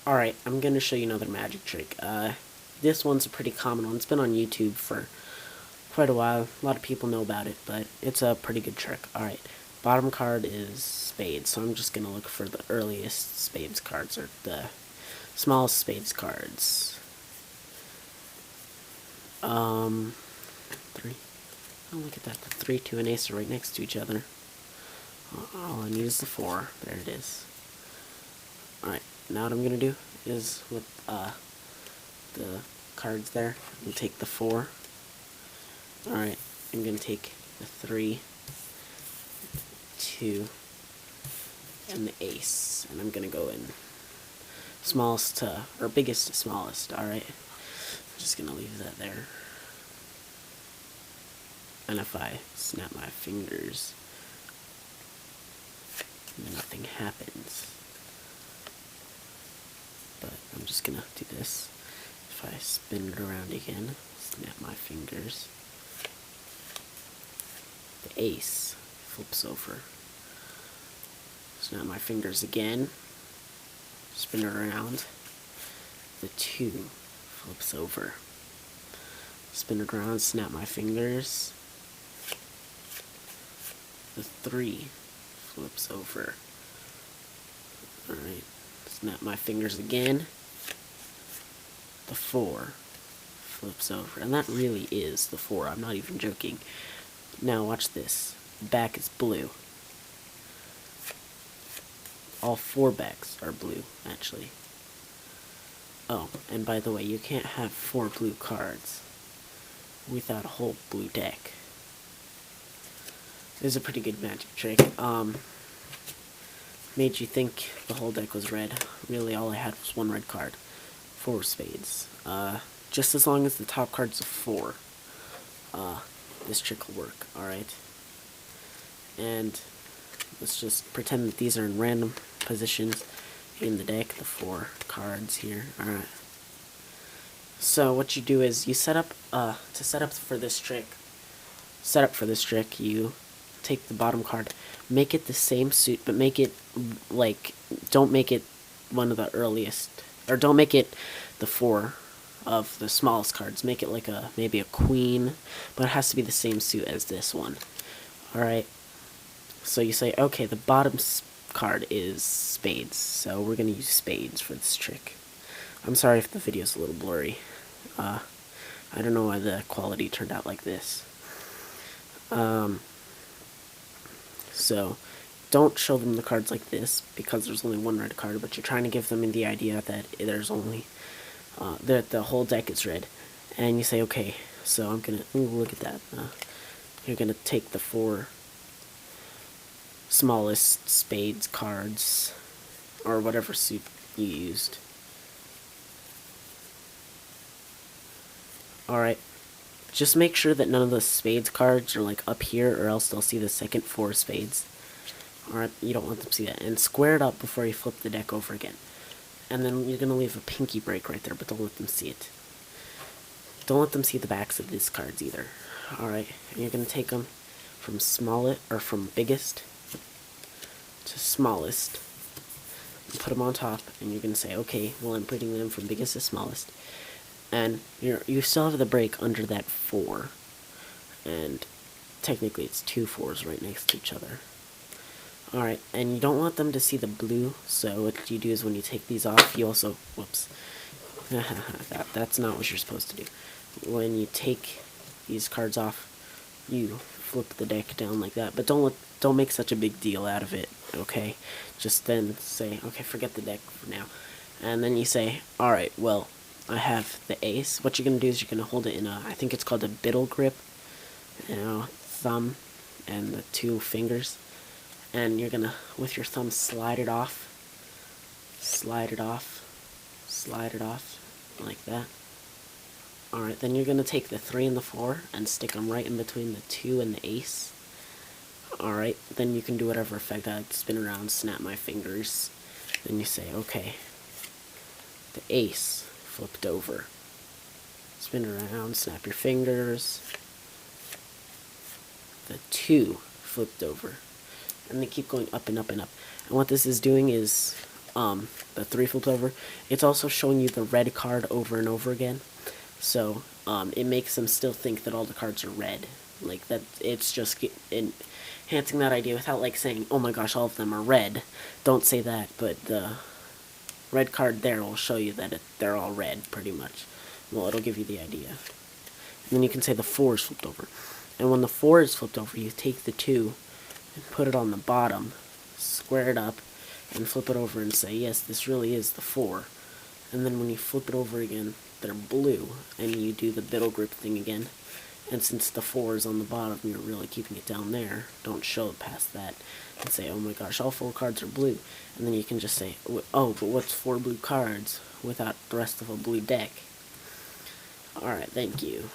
Alright, I'm going to show you another magic trick. This one's a pretty common one. It's been on YouTube for quite a while. A lot of people know about it, but it's a pretty good trick. Alright, bottom card is spades, so I'm just going to look for the earliest spades cards, or the smallest spades cards. 3. Oh, look at that. The 3, 2, and ace are right next to each other. All I need is the 4. There it is. Alright, now what I'm going to do is with the cards there, I'm take the 4. Alright, I'm going to take the 3, 2, and the ace. And I'm going to go in smallest to, or biggest to smallest, alright? I'm just going to leave that there. And if I snap my fingers, nothing happens. But I'm just gonna do this. If I spin it around again, snap my fingers, the ace flips over. Snap my fingers again, spin it around, the 2 flips over. Spin it around, snap my fingers, the 3 flips over. Alright, snap my fingers again, the 4 flips over. And that really is the 4, I'm not even joking. Now watch this, the back is blue. All 4 backs are blue, actually. Oh, and by the way, you can't have 4 blue cards without a whole blue deck. This is a pretty good magic trick. Made you think the whole deck was red. Really, all I had was 1 red card. 4 spades. Just as long as the top card's a 4, this trick will work, alright? And let's just pretend that these are in random positions in the deck, the 4 cards here, alright. So what you do is you set up, to set up for this trick, you take the bottom card, make it the same suit, but make it, like, don't make it one of the earliest, or don't make it the 4 of the smallest cards. Make it like maybe a queen, but it has to be the same suit as this one. Alright, so you say, okay, the bottom card is spades, so we're going to use spades for this trick. I'm sorry if the video's a little blurry. I don't know why the quality turned out like this. So, don't show them the cards like this, because there's only 1 red card, but you're trying to give them the idea that there's only, that the whole deck is red. And you say, okay, so I'm gonna, ooh, look at that. You're gonna take the 4 smallest spades cards, or whatever suit you used. Alright. Just make sure that none of the spades cards are like up here, or else they'll see the second 4 spades. Alright, you don't want them to see that. And square it up before you flip the deck over again. And then you're going to leave a pinky break right there, but don't let them see it. Don't let them see the backs of these cards either. Alright, and you're going to take them from smallest, or from biggest to smallest, and put them on top, and you're going to say, okay, well, I'm putting them from biggest to smallest. And you still have the break under that 4, and technically it's 2 4s right next to each other. Alright, and you don't want them to see the blue, so what you do is when you take these off, you also, whoops, that's not what you're supposed to do. When you take these cards off, you flip the deck down like that, but don't make such a big deal out of it, okay? Just then say, okay, forget the deck for now. And then you say, alright, well, I have the ace. What you're going to do is you're going to hold it in I think it's called a biddle grip, thumb and the 2 fingers, and you're going to, with your thumb, slide it off, like that. Alright, then you're going to take the 3 and the 4 and stick them right in between the 2 and the ace. Alright, then you can do whatever effect. I'd spin around, snap my fingers, then you say, okay, the ace flipped over. Spin around, snap your fingers. The 2 flipped over. And they keep going up and up and up. And what this is doing is the 3 flipped over, it's also showing you the red card over and over again. So it makes them still think that all the cards are red. Like that, it's just enhancing that idea without like saying, "Oh my gosh, all of them are red." Don't say that, but the red card there will show you that they're all red, pretty much. Well, it'll give you the idea. And then you can say the 4 is flipped over. And when the 4 is flipped over, you take the 2 and put it on the bottom, square it up, and flip it over and say, yes, this really is the 4. And then when you flip it over again, they're blue, and you do the middle grip thing again. And since the 4 is on the bottom, you're really keeping it down there. Don't show it past that. And say, oh my gosh, all 4 cards are blue. And then you can just say, oh, but what's 4 blue cards without the rest of a blue deck? Alright, thank you.